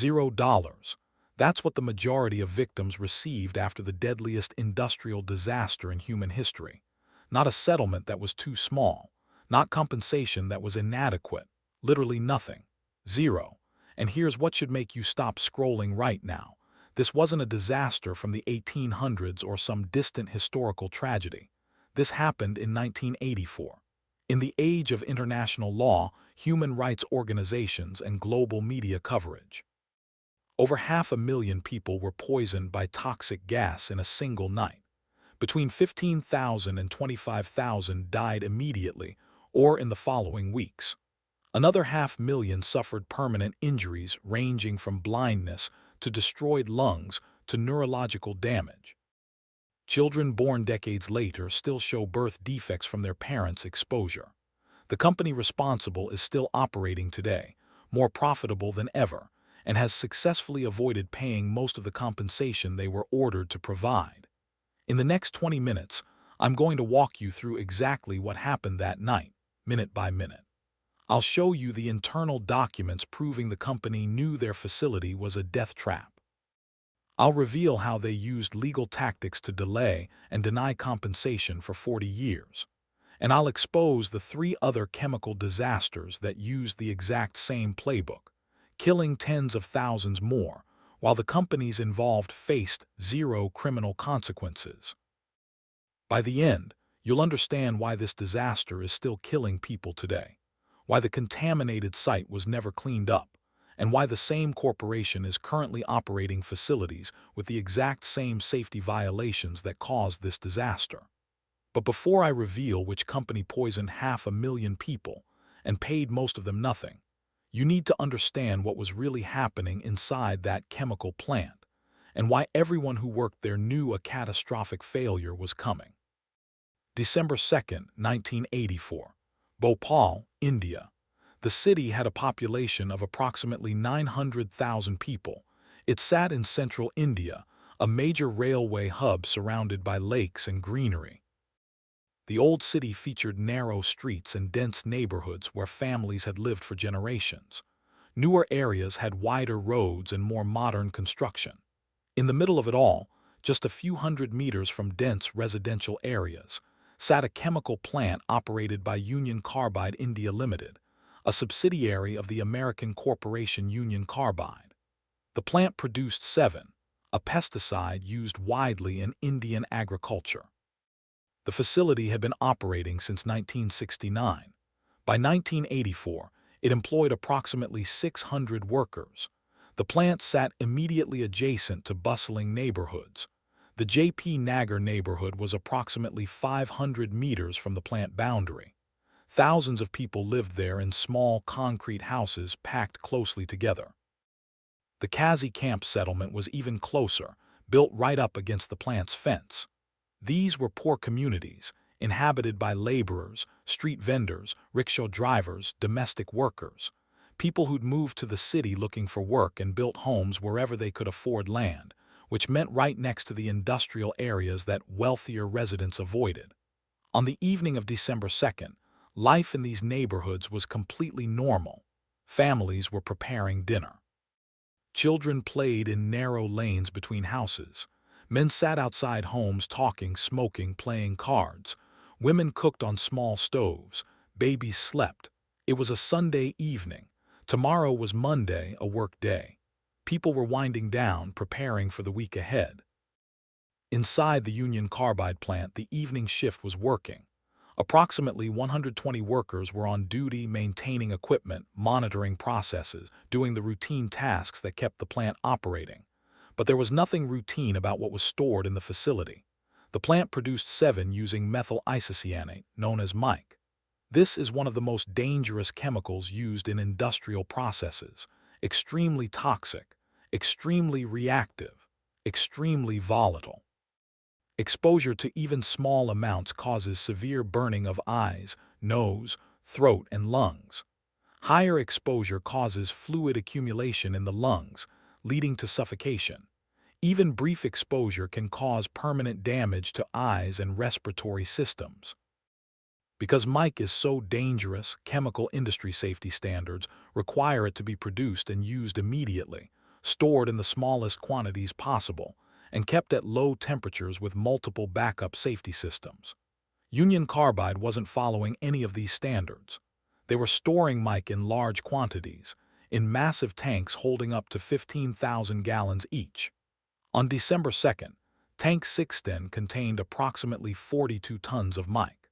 $0. That's what the majority of victims received after the deadliest industrial disaster in human history. Not a settlement that was too small, not compensation that was inadequate, literally nothing. Zero. And here's what should make you stop scrolling right now. This wasn't a disaster from the 1800s or some distant historical tragedy. This happened in 1984. In the age of international law, human rights organizations, and global media coverage. Over 500,000 people were poisoned by toxic gas in a single night. Between 15,000 and 25,000 died immediately or in the following weeks. Another 500,000 suffered permanent injuries ranging from blindness to destroyed lungs to neurological damage. Children born decades later still show birth defects from their parents' exposure. The company responsible is still operating today, more profitable than ever, and has successfully avoided paying most of the compensation they were ordered to provide. In the next 20 minutes, I'm going to walk you through exactly what happened that night, minute by minute. I'll show you the internal documents proving the company knew their facility was a death trap. I'll reveal how they used legal tactics to delay and deny compensation for 40 years. And I'll expose the 3 other chemical disasters that used the exact same playbook, killing tens of thousands more, while the companies involved faced 0 criminal consequences. By the end, you'll understand why this disaster is still killing people today, why the contaminated site was never cleaned up, and why the same corporation is currently operating facilities with the exact same safety violations that caused this disaster. But before I reveal which company poisoned 500,000 people and paid most of them nothing, you need to understand what was really happening inside that chemical plant and why everyone who worked there knew a catastrophic failure was coming. December 2nd, 1984, Bhopal, India. The city had a population of approximately 900,000 people. It sat in central India, a major railway hub surrounded by lakes and greenery. The old city featured narrow streets and dense neighborhoods where families had lived for generations. Newer areas had wider roads and more modern construction. In the middle of it all, just a few hundred meters from dense residential areas, sat a chemical plant operated by Union Carbide India Limited, a subsidiary of the American corporation Union Carbide. The plant produced 7, a pesticide used widely in Indian agriculture. The facility had been operating since 1969. By 1984, it employed approximately 600 workers. The plant sat immediately adjacent to bustling neighborhoods. The J.P. Nagar neighborhood was approximately 500 meters from the plant boundary. Thousands of people lived there in small concrete houses packed closely together. The Kazi camp settlement was even closer, built right up against the plant's fence. These were poor communities, inhabited by laborers, street vendors, rickshaw drivers, domestic workers, people who'd moved to the city looking for work and built homes wherever they could afford land, which meant right next to the industrial areas that wealthier residents avoided. On the evening of December 2nd, life in these neighborhoods was completely normal. Families were preparing dinner. Children played in narrow lanes between houses. Men sat outside homes talking, smoking, playing cards. Women cooked on small stoves. Babies slept. It was a Sunday evening. Tomorrow was Monday, a work day. People were winding down, preparing for the week ahead. Inside the Union Carbide plant, the evening shift was working. Approximately 120 workers were on duty maintaining equipment, monitoring processes, doing the routine tasks that kept the plant operating. But there was nothing routine about what was stored in the facility. The plant produced 7 using methyl isocyanate, known as mic. This is one of the most dangerous chemicals used in industrial processes. Extremely toxic, extremely reactive, extremely volatile. Exposure to even small amounts causes severe burning of eyes, nose, throat, and lungs. Higher exposure causes fluid accumulation in the lungs, leading to suffocation. Even brief exposure can cause permanent damage to eyes and respiratory systems. Because mic is so dangerous, chemical industry safety standards require it to be produced and used immediately, stored in the smallest quantities possible, and kept at low temperatures with multiple backup safety systems. Union Carbide wasn't following any of these standards. They were storing mic in large quantities, in massive tanks holding up to 15,000 gallons each. On December 2nd, Tank 610 contained approximately 42 tons of mic.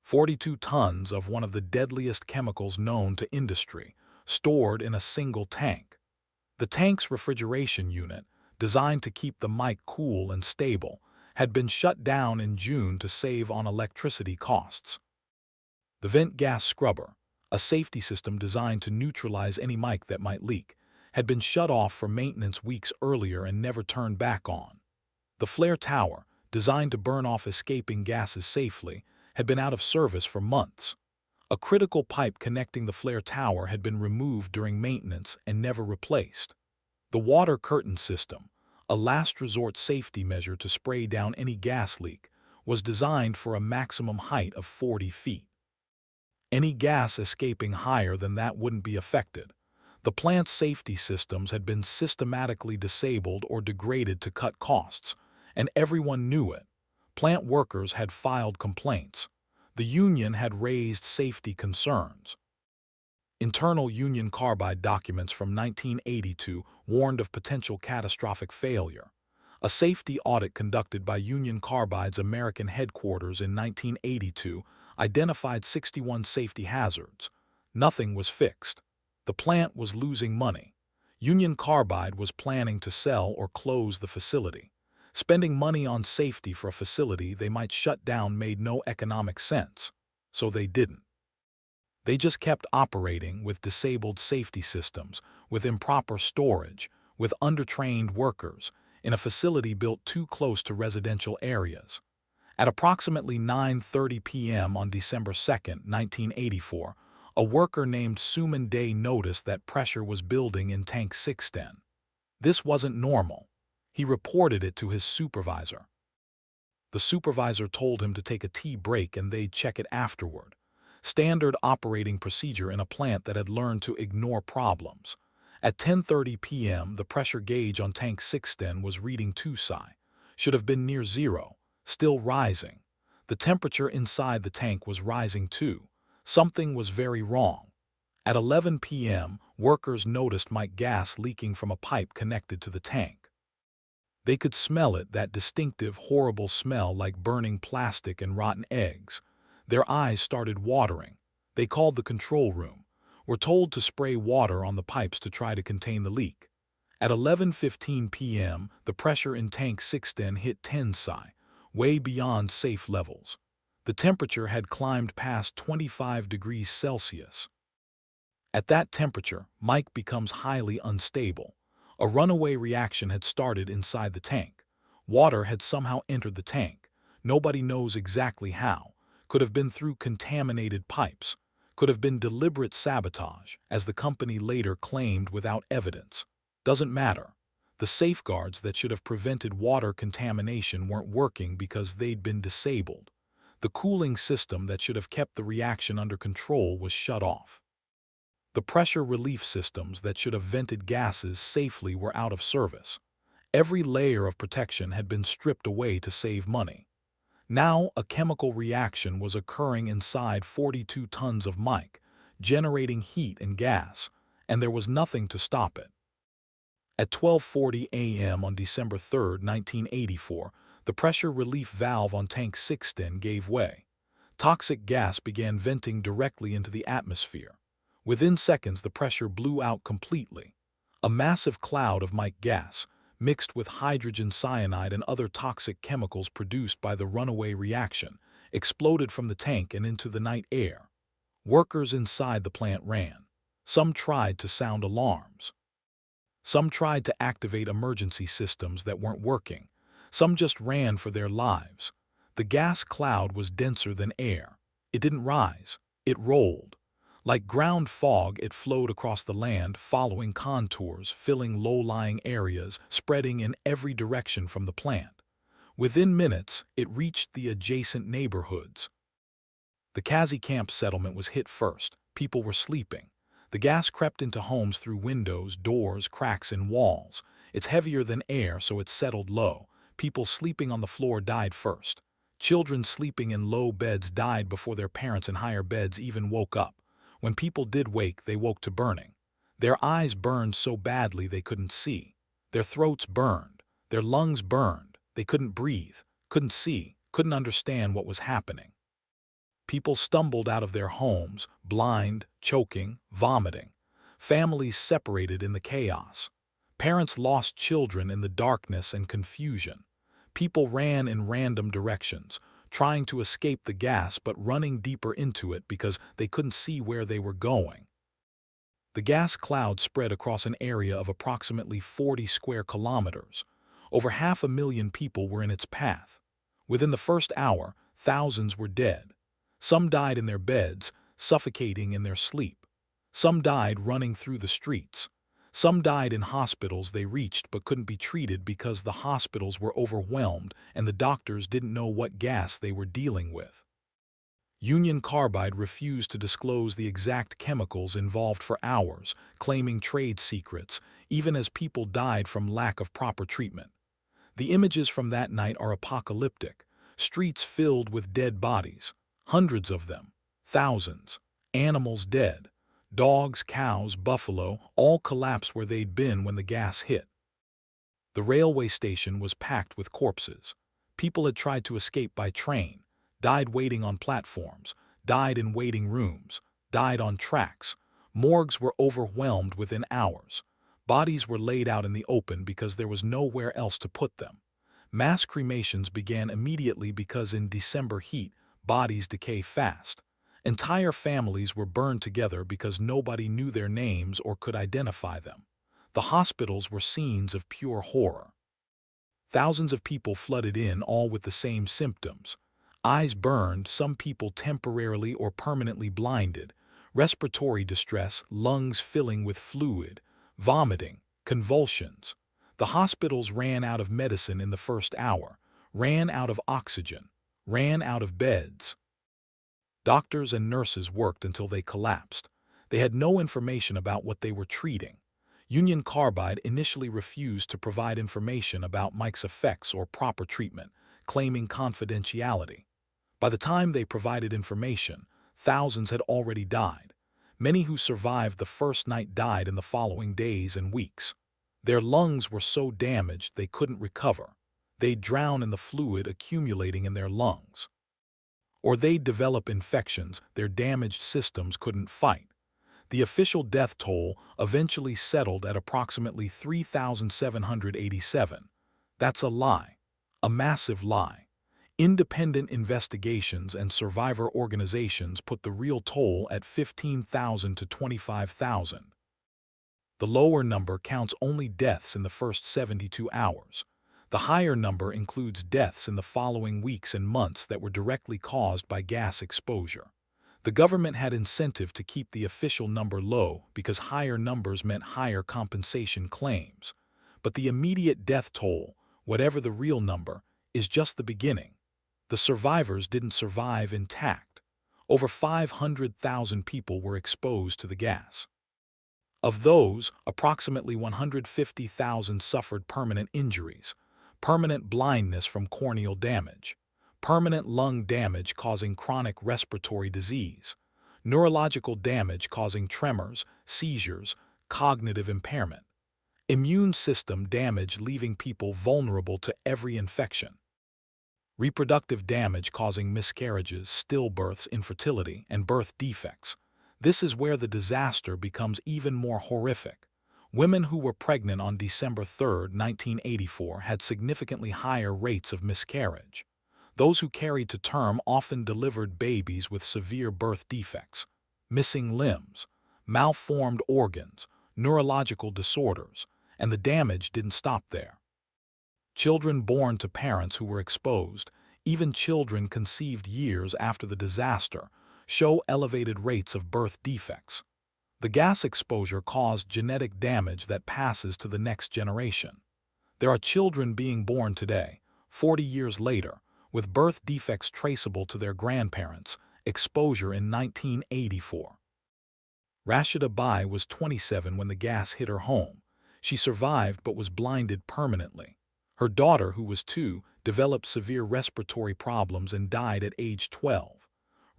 42 tons of one of the deadliest chemicals known to industry, stored in a single tank. The tank's refrigeration unit, designed to keep the mic cool and stable, had been shut down in June to save on electricity costs. The vent gas scrubber, a safety system designed to neutralize any mic that might leak, had been shut off for maintenance weeks earlier and never turned back on. The flare tower, designed to burn off escaping gases safely, had been out of service for months. A critical pipe connecting the flare tower had been removed during maintenance and never replaced. The water curtain system, a last resort safety measure to spray down any gas leak, was designed for a maximum height of 40 feet. Any gas escaping higher than that wouldn't be affected. The plant's safety systems had been systematically disabled or degraded to cut costs, and everyone knew it. Plant workers had filed complaints. The union had raised safety concerns. Internal Union Carbide documents from 1982 warned of potential catastrophic failure. A safety audit conducted by Union Carbide's American headquarters in 1982 identified 61 safety hazards. Nothing was fixed. The plant was losing money. Union Carbide was planning to sell or close the facility. Spending money on safety for a facility they might shut down made no economic sense, so they didn't. They just kept operating with disabled safety systems, with improper storage, with undertrained workers, in a facility built too close to residential areas. At approximately 9:30 p.m. on December 2, 1984, a worker named Suman Day noticed that pressure was building in Tank 610. This wasn't normal. He reported it to his supervisor. The supervisor told him to take a tea break and they'd check it afterward. Standard operating procedure in a plant that had learned to ignore problems. At 10:30 p.m., the pressure gauge on Tank 610 was reading 2 psi. Should have been near zero, still rising. The temperature inside the tank was rising too. Something was very wrong. At 11 p.m., workers noticed mic gas leaking from a pipe connected to the tank. They could smell it, that distinctive, horrible smell like burning plastic and rotten eggs. Their eyes started watering. They called the control room. Were told to spray water on the pipes to try to contain the leak. At 11:15 p.m., the pressure in Tank 610 hit 10 psi, way beyond safe levels. The temperature had climbed past 25 degrees Celsius. At that temperature, mic becomes highly unstable. A runaway reaction had started inside the tank. Water had somehow entered the tank. Nobody knows exactly how. Could have been through contaminated pipes. Could have been deliberate sabotage, as the company later claimed without evidence. Doesn't matter. The safeguards that should have prevented water contamination weren't working because they'd been disabled. The cooling system that should have kept the reaction under control was shut off. The pressure relief systems that should have vented gases safely were out of service. Every layer of protection had been stripped away to save money. Now a chemical reaction was occurring inside 42 tons of mic, generating heat and gas, and there was nothing to stop it. At 12:40 a.m. on December 3, 1984, the pressure relief valve on Tank 610 gave way. Toxic gas began venting directly into the atmosphere. Within seconds, the pressure blew out completely. A massive cloud of mic gas, mixed with hydrogen cyanide and other toxic chemicals produced by the runaway reaction, exploded from the tank and into the night air. Workers inside the plant ran. Some tried to sound alarms. Some tried to activate emergency systems that weren't working. Some just ran for their lives. The gas cloud was denser than air. It didn't rise. It rolled. Like ground fog, it flowed across the land, following contours, filling low-lying areas, spreading in every direction from the plant. Within minutes, it reached the adjacent neighborhoods. The Kazi Camp settlement was hit first. People were sleeping. The gas crept into homes through windows, doors, cracks in walls. It's heavier than air, so it settled low. People sleeping on the floor died first. Children sleeping in low beds died before their parents in higher beds even woke up. When people did wake, they woke to burning. Their eyes burned so badly they couldn't see. Their throats burned. Their lungs burned. They couldn't breathe, couldn't see, couldn't understand what was happening. People stumbled out of their homes, blind, choking, vomiting. Families separated in the chaos. Parents lost children in the darkness and confusion. People ran in random directions, trying to escape the gas but running deeper into it because they couldn't see where they were going. The gas cloud spread across an area of approximately 40 square kilometers. Over 500,000 people were in its path. Within the first hour, thousands were dead. Some died in their beds, suffocating in their sleep. Some died running through the streets. Some died in hospitals they reached but couldn't be treated because the hospitals were overwhelmed and the doctors didn't know what gas they were dealing with. Union Carbide refused to disclose the exact chemicals involved for hours, claiming trade secrets, even as people died from lack of proper treatment. The images from that night are apocalyptic, streets filled with dead bodies, hundreds of them, thousands, animals dead. Dogs, cows, buffalo, all collapsed where they'd been when the gas hit. The railway station was packed with corpses. People had tried to escape by train, died waiting on platforms, died in waiting rooms, died on tracks. Morgues were overwhelmed within hours. Bodies were laid out in the open because there was nowhere else to put them. Mass cremations began immediately because in December heat, bodies decay fast. Entire families were burned together because nobody knew their names or could identify them. The hospitals were scenes of pure horror. Thousands of people flooded in, all with the same symptoms. Eyes burned, some people temporarily or permanently blinded, respiratory distress, lungs filling with fluid, vomiting, convulsions. The hospitals ran out of medicine in the first hour, ran out of oxygen, ran out of beds. Doctors and nurses worked until they collapsed. They had no information about what they were treating. Union Carbide initially refused to provide information about Mike's effects or proper treatment, claiming confidentiality. By the time they provided information, thousands had already died. Many who survived the first night died in the following days and weeks. Their lungs were so damaged they couldn't recover. They'd drown in the fluid accumulating in their lungs. Or they'd develop infections their damaged systems couldn't fight. The official death toll eventually settled at approximately 3,787. That's a lie. A massive lie. Independent investigations and survivor organizations put the real toll at 15,000 to 25,000. The lower number counts only deaths in the first 72 hours. The higher number includes deaths in the following weeks and months that were directly caused by gas exposure. The government had incentive to keep the official number low because higher numbers meant higher compensation claims. But the immediate death toll, whatever the real number, is just the beginning. The survivors didn't survive intact. Over 500,000 people were exposed to the gas. Of those, approximately 150,000 suffered permanent injuries, permanent blindness from corneal damage, permanent lung damage causing chronic respiratory disease, neurological damage causing tremors, seizures, cognitive impairment, immune system damage leaving people vulnerable to every infection, reproductive damage causing miscarriages, stillbirths, infertility, and birth defects. This is where the disaster becomes even more horrific. Women who were pregnant on December 3, 1984 had significantly higher rates of miscarriage. Those who carried to term often delivered babies with severe birth defects, missing limbs, malformed organs, neurological disorders, and the damage didn't stop there. Children born to parents who were exposed, even children conceived years after the disaster, show elevated rates of birth defects. The gas exposure caused genetic damage that passes to the next generation. There are children being born today, 40 years later, with birth defects traceable to their grandparents' exposure in 1984. Rashida Bai was 27 when the gas hit her home. She survived but was blinded permanently. Her daughter, who was 2, developed severe respiratory problems and died at age 12.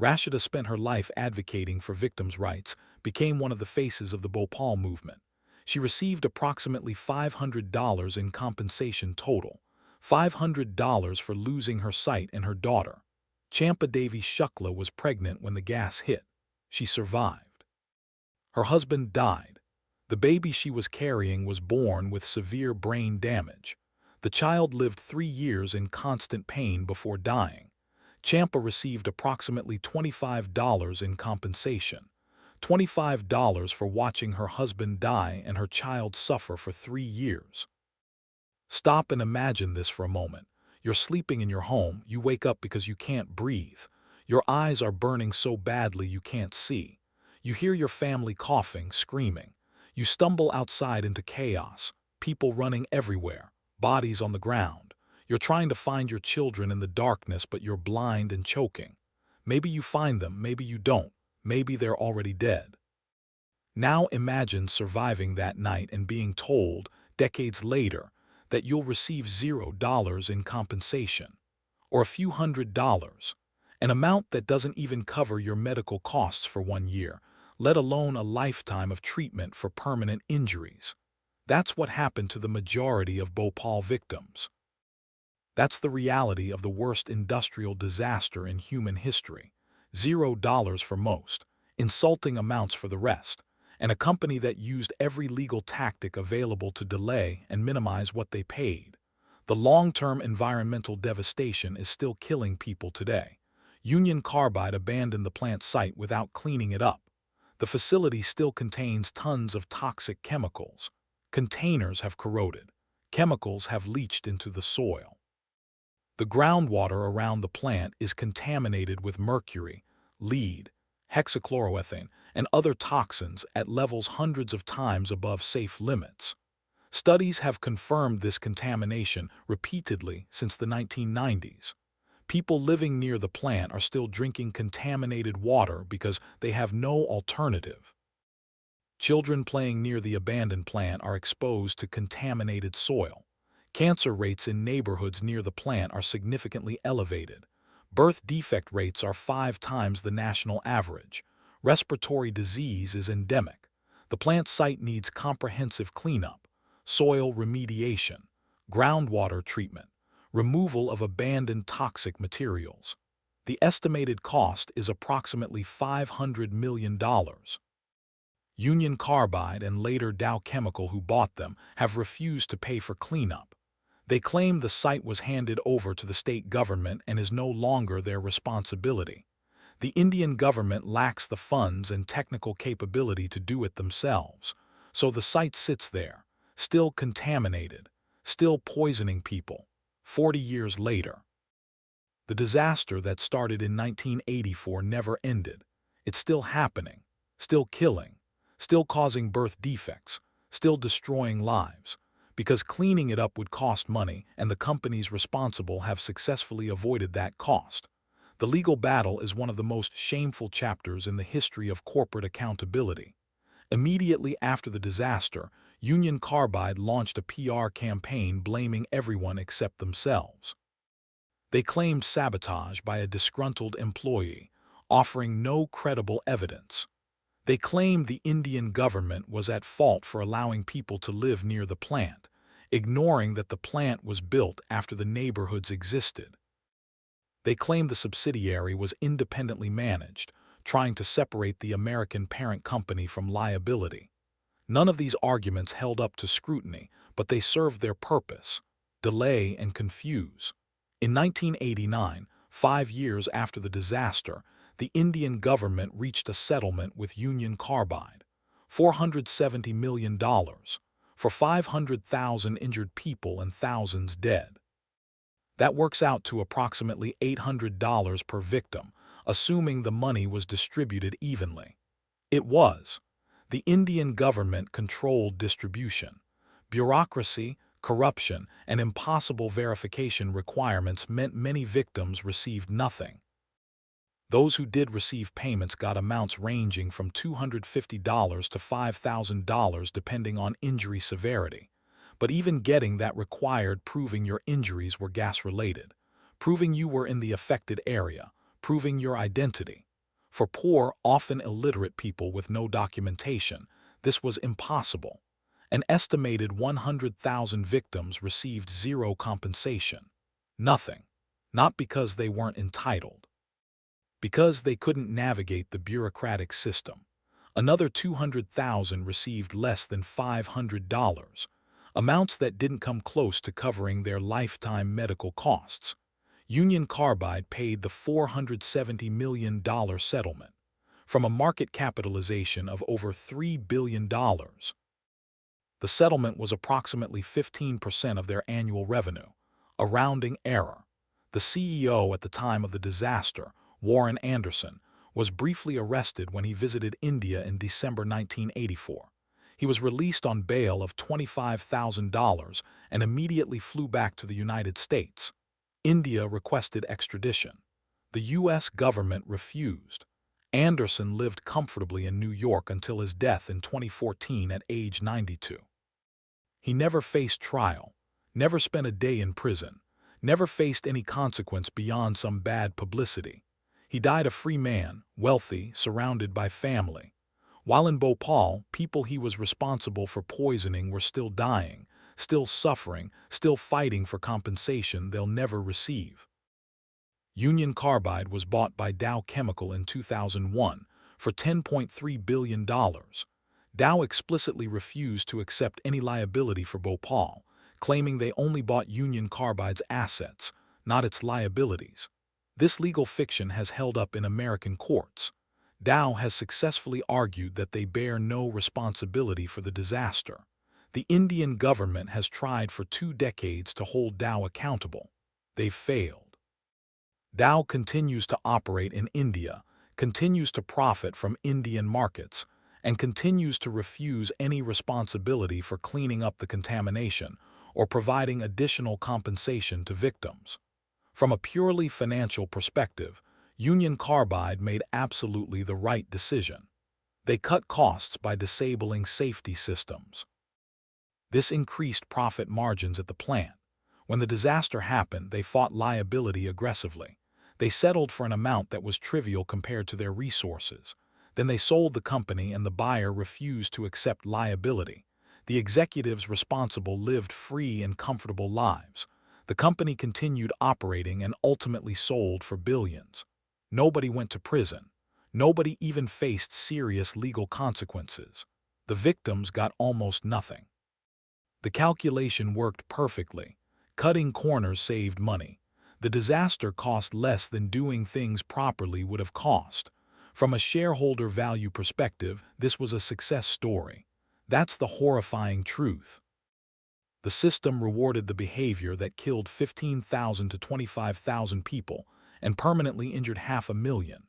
Rashida spent her life advocating for victims' rights, became one of the faces of the Bhopal movement. She received approximately $500 in compensation total, $500 for losing her sight and her daughter. Champa Devi Shukla was pregnant when the gas hit. She survived. Her husband died. The baby she was carrying was born with severe brain damage. The child lived 3 years in constant pain before dying. Champa received approximately $25 in compensation, $25 for watching her husband die and her child suffer for 3 years. Stop and imagine this for a moment. You're sleeping in your home, you wake up because you can't breathe. Your eyes are burning so badly you can't see. You hear your family coughing, screaming. You stumble outside into chaos, people running everywhere, bodies on the ground. You're trying to find your children in the darkness, but you're blind and choking. Maybe you find them, maybe you don't. Maybe they're already dead. Now imagine surviving that night and being told, decades later, that you'll receive $0 in compensation, or a few $100s, an amount that doesn't even cover your medical costs for 1 year, let alone a lifetime of treatment for permanent injuries. That's what happened to the majority of Bhopal victims. That's the reality of the worst industrial disaster in human history. $0 for most, insulting amounts for the rest, and a company that used every legal tactic available to delay and minimize what they paid. The long-term environmental devastation is still killing people today. Union Carbide abandoned the plant site without cleaning it up. The facility still contains tons of toxic chemicals. Containers have corroded. Chemicals have leached into the soil. The groundwater around the plant is contaminated with mercury, lead, hexachloroethane, and other toxins at levels hundreds of times above safe limits. Studies have confirmed this contamination repeatedly since the 1990s. People living near the plant are still drinking contaminated water because they have no alternative. Children playing near the abandoned plant are exposed to contaminated soil. Cancer rates in neighborhoods near the plant are significantly elevated. Birth defect rates are 5 times the national average. Respiratory disease is endemic. The plant site needs comprehensive cleanup, soil remediation, groundwater treatment, removal of abandoned toxic materials. The estimated cost is approximately $500 million. Union Carbide and later Dow Chemical, who bought them, have refused to pay for cleanup. They claim the site was handed over to the state government and is no longer their responsibility. The Indian government lacks the funds and technical capability to do it themselves, so the site sits there, still contaminated, still poisoning people, 40 years later. The disaster that started in 1984 never ended. It's still happening, still killing, still causing birth defects, still destroying lives, because cleaning it up would cost money and the companies responsible have successfully avoided that cost. The legal battle is one of the most shameful chapters in the history of corporate accountability. Immediately after the disaster, Union Carbide launched a PR campaign blaming everyone except themselves. They claimed sabotage by a disgruntled employee, offering no credible evidence. They claimed the Indian government was at fault for allowing people to live near the plant, ignoring that the plant was built after the neighborhoods existed. They claimed the subsidiary was independently managed, trying to separate the American parent company from liability. None of these arguments held up to scrutiny, but they served their purpose: delay and confuse. In 1989, 5 years after the disaster, the Indian government reached a settlement with Union Carbide, $470 million, for 500,000 injured people and thousands dead. That works out to approximately $800 per victim, assuming the money was distributed evenly. It was. The Indian government controlled distribution. Bureaucracy, corruption, and impossible verification requirements meant many victims received nothing. Those who did receive payments got amounts ranging from $250 to $5,000 depending on injury severity. But even getting that required proving your injuries were gas-related, proving you were in the affected area, proving your identity. For poor, often illiterate people with no documentation, this was impossible. An estimated 100,000 victims received zero compensation. Nothing. Not because they weren't entitled. Because they couldn't navigate the bureaucratic system. Another 200,000 received less than $500, amounts that didn't come close to covering their lifetime medical costs. Union Carbide paid the $470 million settlement, from a market capitalization of over $3 billion. The settlement was approximately 15% of their annual revenue, a rounding error. The CEO at the time of the disaster, Warren Anderson, was briefly arrested when he visited India in December 1984. He was released on bail of $25,000 and immediately flew back to the United States. India requested extradition. The U.S. government refused. Anderson lived comfortably in New York until his death in 2014 at age 92. He never faced trial, never spent a day in prison, never faced any consequence beyond some bad publicity. He died a free man, wealthy, surrounded by family. While in Bhopal, people he was responsible for poisoning were still dying, still suffering, still fighting for compensation they'll never receive. Union Carbide was bought by Dow Chemical in 2001 for $10.3 billion. Dow explicitly refused to accept any liability for Bhopal, claiming they only bought Union Carbide's assets, not its liabilities. This legal fiction has held up in American courts. Dow has successfully argued that they bear no responsibility for the disaster. The Indian government has tried for 2 decades to hold Dow accountable. They've failed. Dow continues to operate in India, continues to profit from Indian markets, and continues to refuse any responsibility for cleaning up the contamination or providing additional compensation to victims. From a purely financial perspective, Union Carbide made absolutely the right decision. They cut costs by disabling safety systems. This increased profit margins at the plant. When the disaster happened, they fought liability aggressively. They settled for an amount that was trivial compared to their resources. Then they sold the company and the buyer refused to accept liability. The executives responsible lived free and comfortable lives. The company continued operating and ultimately sold for billions. Nobody went to prison. Nobody even faced serious legal consequences. The victims got almost nothing. The calculation worked perfectly. Cutting corners saved money. The disaster cost less than doing things properly would have cost. From a shareholder value perspective, this was a success story. That's the horrifying truth. The system rewarded the behavior that killed 15,000 to 25,000 people and permanently injured 500,000.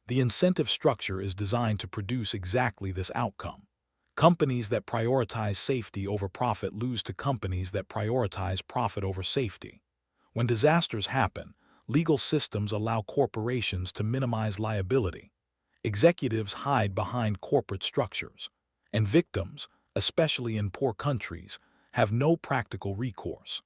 The incentive structure is designed to produce exactly this outcome. Companies that prioritize safety over profit lose to companies that prioritize profit over safety. When disasters happen, legal systems allow corporations to minimize liability. Executives hide behind corporate structures, and victims, especially in poor countries, have no practical recourse.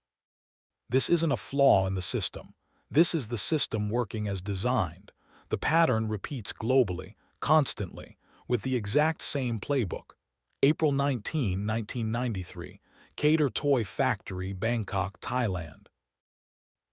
This isn't a flaw in the system. This is the system working as designed. The pattern repeats globally, constantly, with the exact same playbook. April 19, 1993, Cater Toy Factory, Bangkok, Thailand.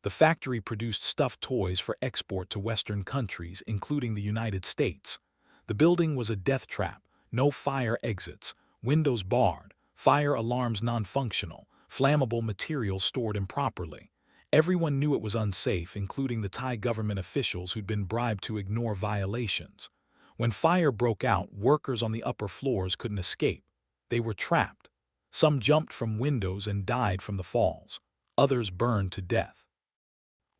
The factory produced stuffed toys for export to Western countries, including the United States. The building was a death trap, no fire exits, windows barred, fire alarms non-functional, flammable materials stored improperly. Everyone knew it was unsafe, including the Thai government officials who'd been bribed to ignore violations. When fire broke out, workers on the upper floors couldn't escape. They were trapped. Some jumped from windows and died from the falls. Others burned to death.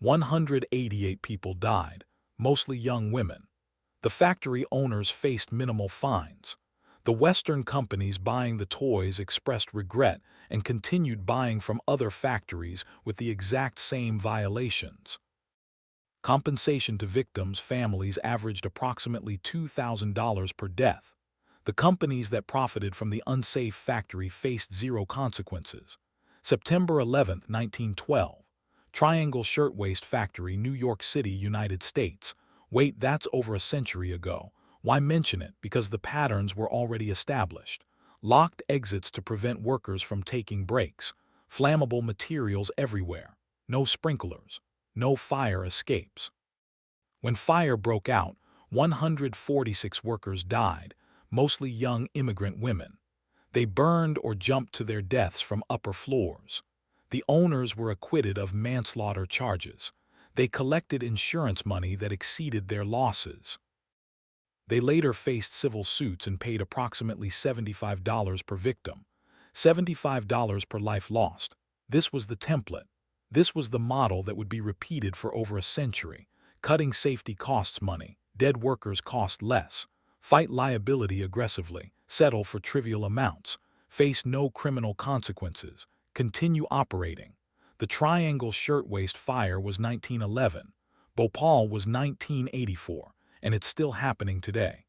188 people died, mostly young women. The factory owners faced minimal fines. The Western companies buying the toys expressed regret and continued buying from other factories with the exact same violations. Compensation to victims' families averaged approximately $2,000 per death. The companies that profited from the unsafe factory faced zero consequences. September 11, 1912. Triangle Shirtwaist Factory, New York City, United States. Wait, that's over a century ago. Why mention it? Because the patterns were already established. Locked exits to prevent workers from taking breaks. Flammable materials everywhere. No sprinklers. No fire escapes. When fire broke out, 146 workers died, mostly young immigrant women. They burned or jumped to their deaths from upper floors. The owners were acquitted of manslaughter charges. They collected insurance money that exceeded their losses. They later faced civil suits and paid approximately $75 per victim, $75 per life lost. This was the template. This was the model that would be repeated for over a century. Cutting safety costs money. Dead workers cost less. Fight liability aggressively. Settle for trivial amounts. Face no criminal consequences. Continue operating. The Triangle Shirtwaist Fire was 1911. Bhopal was 1984, and it's still happening today.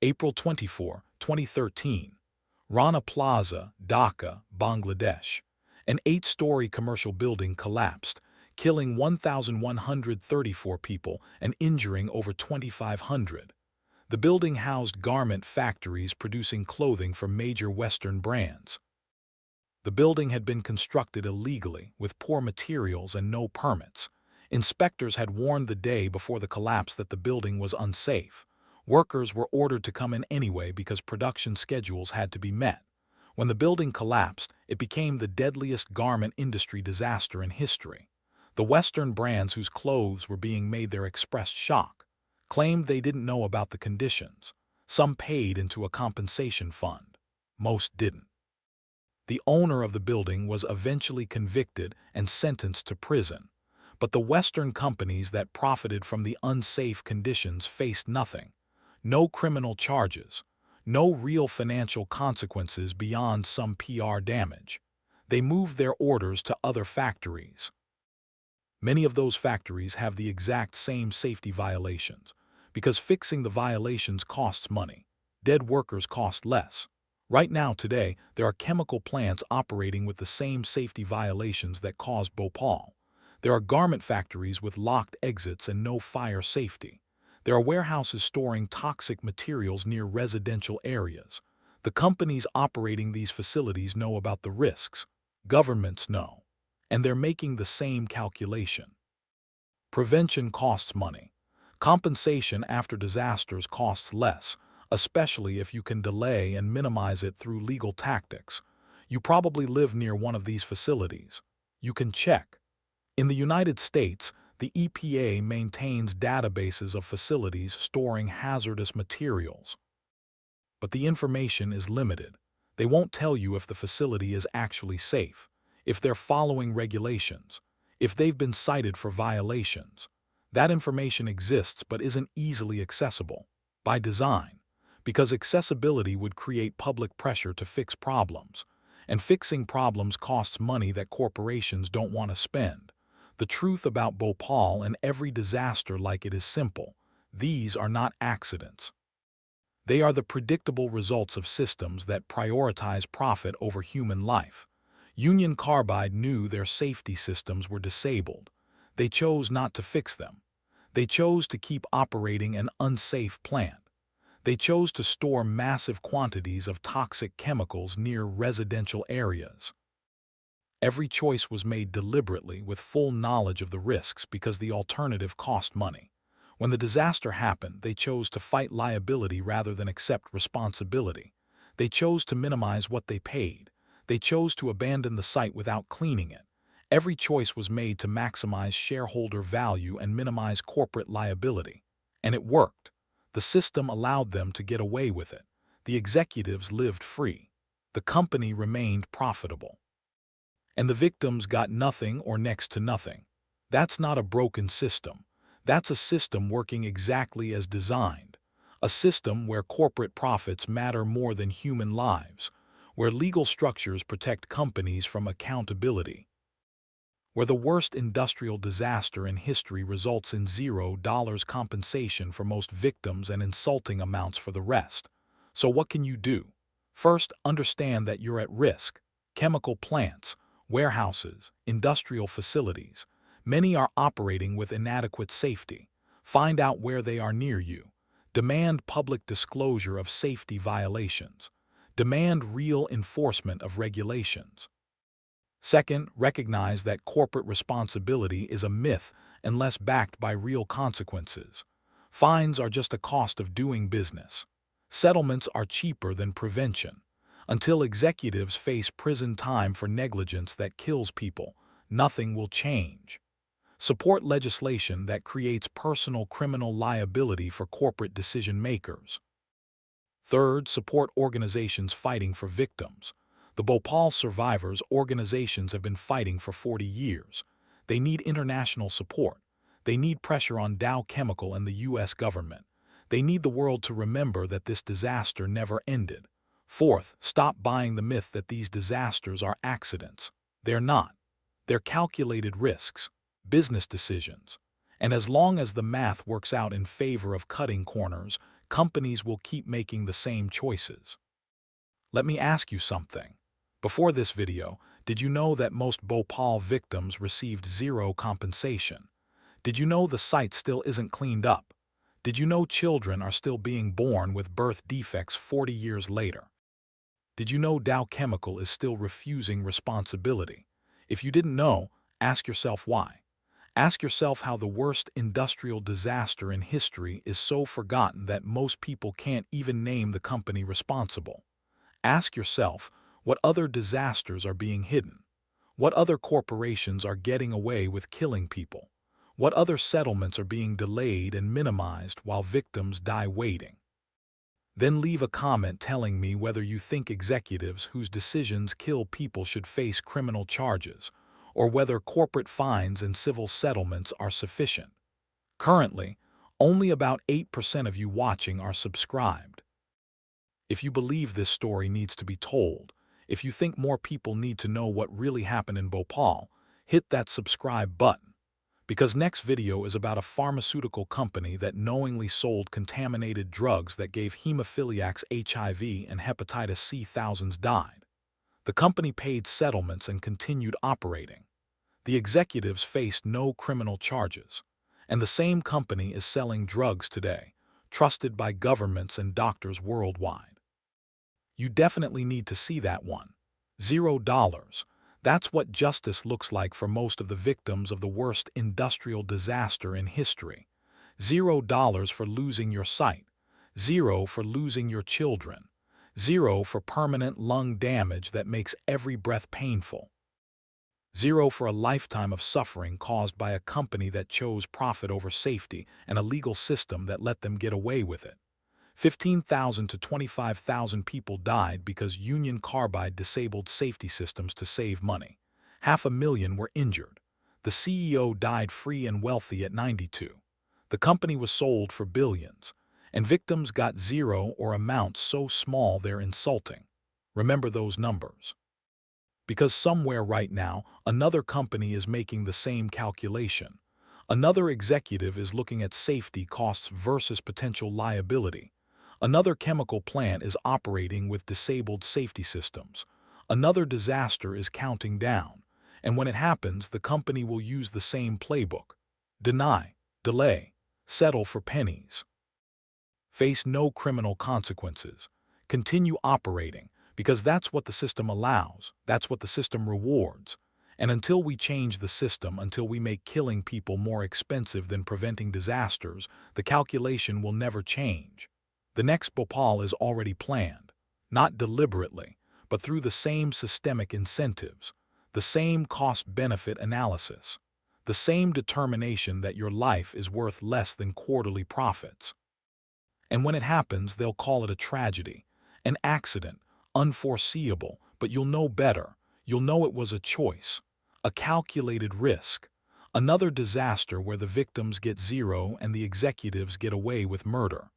April 24, 2013. Rana Plaza, Dhaka, Bangladesh. An 8-story commercial building collapsed, killing 1,134 people and injuring over 2,500. The building housed garment factories producing clothing for major Western brands. The building had been constructed illegally, with poor materials and no permits. Inspectors had warned the day before the collapse that the building was unsafe. Workers were ordered to come in anyway because production schedules had to be met. When the building collapsed, it became the deadliest garment industry disaster in history. The Western brands whose clothes were being made there expressed shock, claimed they didn't know about the conditions. Some paid into a compensation fund. Most didn't. The owner of the building was eventually convicted and sentenced to prison, but the Western companies that profited from the unsafe conditions faced nothing. No criminal charges, no real financial consequences beyond some PR damage. They moved their orders to other factories. Many of those factories have the exact same safety violations, because fixing the violations costs money. Dead workers cost less. Right now, today, there are chemical plants operating with the same safety violations that caused Bhopal. There are garment factories with locked exits and no fire safety. There are warehouses storing toxic materials near residential areas. The companies operating these facilities know about the risks. Governments know. And they're making the same calculation. Prevention costs money. Compensation after disasters costs less, especially if you can delay and minimize it through legal tactics. You probably live near one of these facilities. You can check. In the United States, the EPA maintains databases of facilities storing hazardous materials. But the information is limited. They won't tell you if the facility is actually safe, if they're following regulations, if they've been cited for violations. That information exists but isn't easily accessible, by design, because accessibility would create public pressure to fix problems, and fixing problems costs money that corporations don't want to spend. The truth about Bhopal and every disaster like it is simple. These are not accidents. They are the predictable results of systems that prioritize profit over human life. Union Carbide knew their safety systems were disabled. They chose not to fix them. They chose to keep operating an unsafe plant. They chose to store massive quantities of toxic chemicals near residential areas. Every choice was made deliberately with full knowledge of the risks because the alternative cost money. When the disaster happened, they chose to fight liability rather than accept responsibility. They chose to minimize what they paid. They chose to abandon the site without cleaning it. Every choice was made to maximize shareholder value and minimize corporate liability. And it worked. The system allowed them to get away with it. The executives lived free. The company remained profitable. And the victims got nothing or next to nothing. That's not a broken system. That's a system working exactly as designed. A system where corporate profits matter more than human lives, where legal structures protect companies from accountability. where the worst industrial disaster in history results in $0 compensation for most victims and insulting amounts for the rest. So what can you do? First, understand that you're at risk. Chemical plants, warehouses, industrial facilities. Many are operating with inadequate safety. Find out where they are near you. Demand public disclosure of safety violations. Demand real enforcement of regulations. Second, recognize that corporate responsibility is a myth unless backed by real consequences. Fines are just a cost of doing business. Settlements are cheaper than prevention. Until executives face prison time for negligence that kills people, nothing will change. Support legislation that creates personal criminal liability for corporate decision makers. Third, support organizations fighting for victims. The Bhopal survivors' organizations have been fighting for 40 years. They need international support. They need pressure on Dow Chemical and the U.S. government. They need the world to remember that this disaster never ended. Fourth, stop buying the myth that these disasters are accidents. They're not. They're calculated risks, business decisions. And as long as the math works out in favor of cutting corners, companies will keep making the same choices. Let me ask you something. Before this video, did you know that most Bhopal victims received zero compensation? Did you know the site still isn't cleaned up? Did you know children are still being born with birth defects 40 years later? Did you know Dow Chemical is still refusing responsibility? If you didn't know, ask yourself why. Ask yourself how the worst industrial disaster in history is so forgotten that most people can't even name the company responsible. Ask yourself, what other disasters are being hidden? What other corporations are getting away with killing people? What other settlements are being delayed and minimized while victims die waiting? Then leave a comment telling me whether you think executives whose decisions kill people should face criminal charges, or whether corporate fines and civil settlements are sufficient. Currently, only about 8% of you watching are subscribed. If you believe this story needs to be told, if you think more people need to know what really happened in Bhopal, hit that subscribe button. Because next video is about a pharmaceutical company that knowingly sold contaminated drugs that gave hemophiliacs HIV and hepatitis C. Thousands died. The company paid settlements and continued operating. The executives faced no criminal charges. And the same company is selling drugs today, trusted by governments and doctors worldwide. You definitely need to see that one. $0. That's what justice looks like for most of the victims of the worst industrial disaster in history. $0 for losing your sight. 0 for losing your children. 0 for permanent lung damage that makes every breath painful. 0 for a lifetime of suffering caused by a company that chose profit over safety and a legal system that let them get away with it. 15,000 to 25,000 people died because Union Carbide disabled safety systems to save money. 500,000 were injured. The CEO died free and wealthy at 92. The company was sold for billions, and victims got 0 or amounts so small they're insulting. Remember those numbers. Because somewhere right now, another company is making the same calculation. Another executive is looking at safety costs versus potential liability. Another chemical plant is operating with disabled safety systems. Another disaster is counting down. And when it happens, the company will use the same playbook. Deny, delay, settle for pennies. Face no criminal consequences. Continue operating, because that's what the system allows, that's what the system rewards. And until we change the system, until we make killing people more expensive than preventing disasters, the calculation will never change. The next Bhopal is already planned, not deliberately, but through the same systemic incentives, the same cost-benefit analysis, the same determination that your life is worth less than quarterly profits. And when it happens, they'll call it a tragedy, an accident, unforeseeable, but you'll know better. You'll know it was a choice, a calculated risk, another disaster where the victims get 0 and the executives get away with murder.